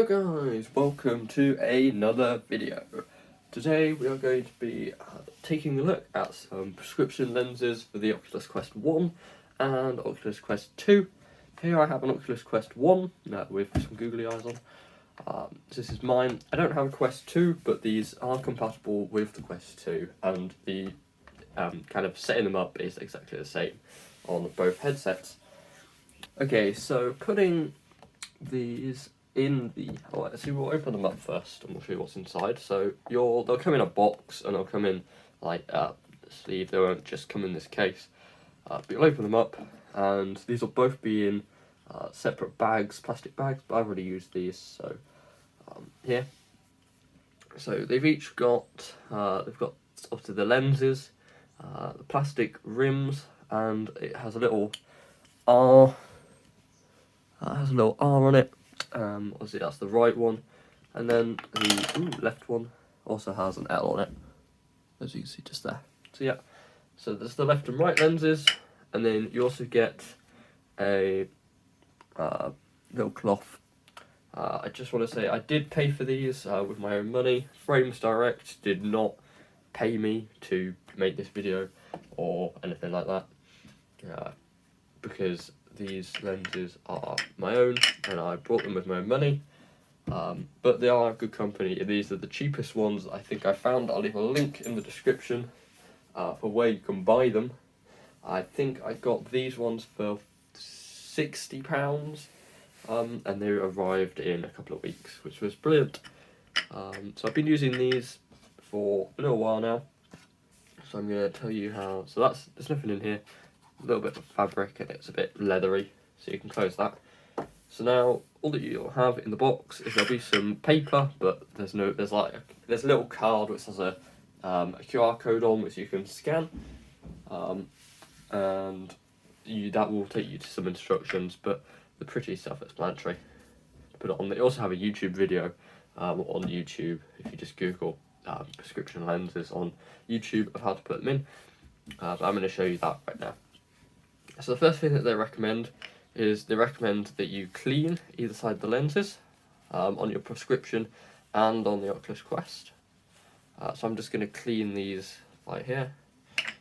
guys, welcome to another video. Today we are going to be taking a look at some prescription lenses for the Oculus Quest 1 and Oculus Quest 2. Here I have an Oculus Quest 1 with some googly eyes on. This is mine. I don't have a Quest 2, but these are compatible with the Quest 2, and the kind of setting them up is exactly the same on both headsets. Okay, so putting these in the, so we'll open them up first and we'll show you what's inside. So they'll come in a box and they'll come in like a sleeve, they won't just come in this case. But you'll open them up and these will both be in separate bags, plastic bags, but I've already used these, so here. So they've each got, they've got obviously the lenses, the plastic rims, and it has a little R. It has a little R on it. Obviously that's the right one, and then the left one also has an L on it, as you can see just there. So yeah, so there's the left and right lenses, and then you also get a little cloth. I just want to say I did pay for these with my own money. Frames Direct did not pay me to make this video or anything like that, because these lenses are my own and I bought them with my own money, but they are good company. These are the cheapest ones I think I found. I'll leave a link in the description for where you can buy them. I think I got these ones for £60, and they arrived in a couple of weeks, which was brilliant. So I've been using these for a little while now, so I'm going to tell you how. So there's nothing in here. A little bit of fabric and it's a bit leathery, so you can close that. So now all that you'll have in the box is there'll be some paper, but there's a little card which has a QR code on which you can scan, and that will take you to some instructions, but they're pretty self-explanatory to put it on. They also have a YouTube video on YouTube if you just Google prescription lenses on YouTube of how to put them in, but I'm going to show you that right now. So the first thing that they recommend is that you clean either side of the lenses on your prescription and on the Oculus Quest. So I'm just going to clean these right here.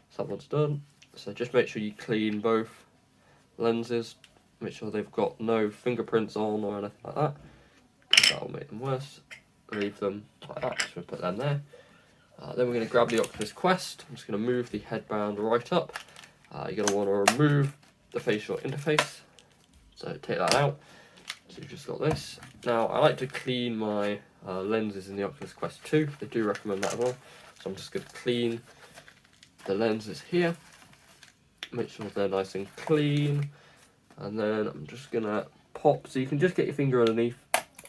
So that one's done. So just make sure you clean both lenses. Make sure they've got no fingerprints on or anything like that, because that will make them worse. Leave them like that, just going to put them there. Then we're going to grab the Oculus Quest. I'm just going to move the headband right up. You're going to want to remove the facial interface, so take that out. So you've just got this. Now I like to clean my lenses in the Oculus Quest 2, they do recommend that as well. So I'm just going to clean the lenses here, make sure they're nice and clean, and then I'm just going to pop, so you can just get your finger underneath,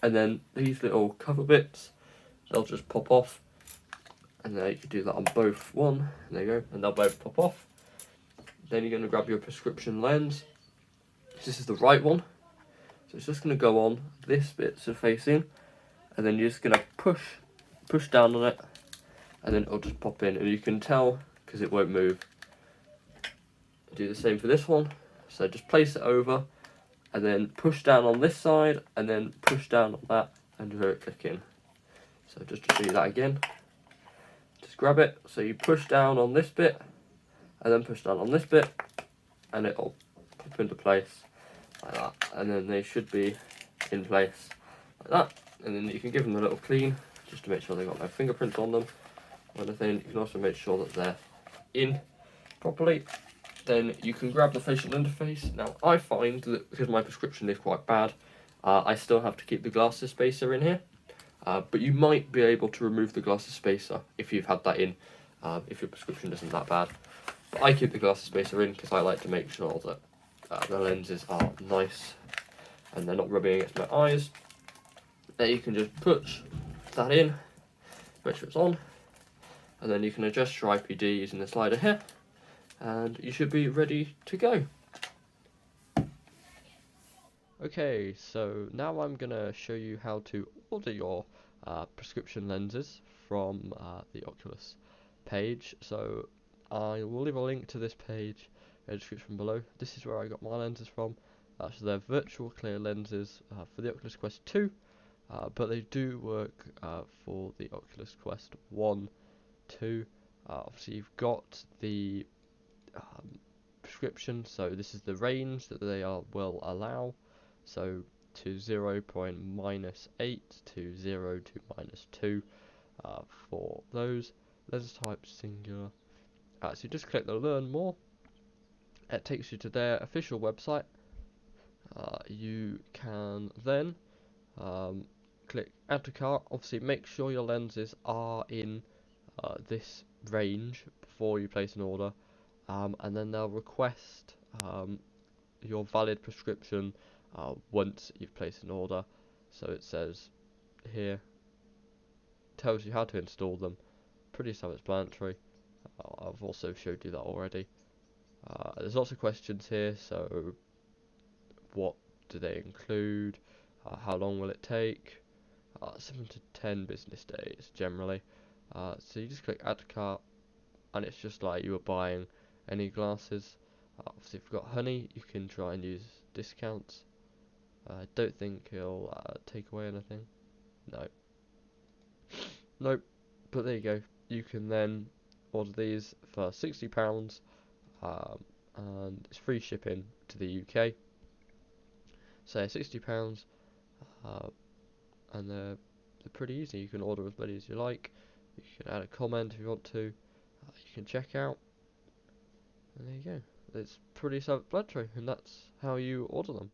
and then these little cover bits, they'll just pop off, and then you can do that on both. One, there you go, and they'll both pop off. Then you're going to grab your prescription lens. This is the right one, so it's just going to go on this bit to face in, and then you're just going to push down on it, and then it'll just pop in, and you can tell because it won't move. Do the same for this one, so just place it over, and then push down on this side, and then push down on that, and hear it click in. So just to show you that again, just grab it, so you push down on this bit, and then push down on this bit, and it'll pop into place like that, and then they should be in place like that, and then you can give them a little clean just to make sure they've got no fingerprints on them or anything. You can also make sure that they're in properly. Then you can grab the facial interface. Now I find that because my prescription is quite bad, I still have to keep the glasses spacer in here, but you might be able to remove the glasses spacer if you've had that in, if your prescription isn't that bad. But I keep the glasses spacer in because I like to make sure that the lenses are nice and they're not rubbing against my eyes. Then you can just push that in, make sure it's on, and then you can adjust your IPD using the slider here, and you should be ready to go. Okay, so now I'm going to show you how to order your prescription lenses from the Oculus page. So I will leave a link to this page in the description below. This is where I got my lenses from. So they're virtual clear lenses for the Oculus Quest 2 but they do work for the Oculus Quest 1, 2. Obviously you've got the prescription, so this is the range that they will allow, so to 0.-8 to 0 to -2 for those. Lens type singular. So you just click the learn more. It takes you to their official website. You can then click add to cart. Obviously make sure your lenses are in this range before you place an order, and then they'll request your valid prescription once you've placed an order. So it says here, tells you how to install them. Pretty self-explanatory. I've also showed you that already. There's lots of questions here, so what do they include? How long will it take? 7 to 10 business days generally. So you just click add to cart, and it's just like you were buying any glasses. Obviously if you've got honey, you can try and use discounts. I don't think he'll take away anything. No. Nope. But there you go. You can then order these for £60, and it's free shipping to the UK. So £60, and they're pretty easy. You can order as many as you like. You can add a comment if you want to. You can check out, and there you go. It's pretty self-explanatory, and that's how you order them.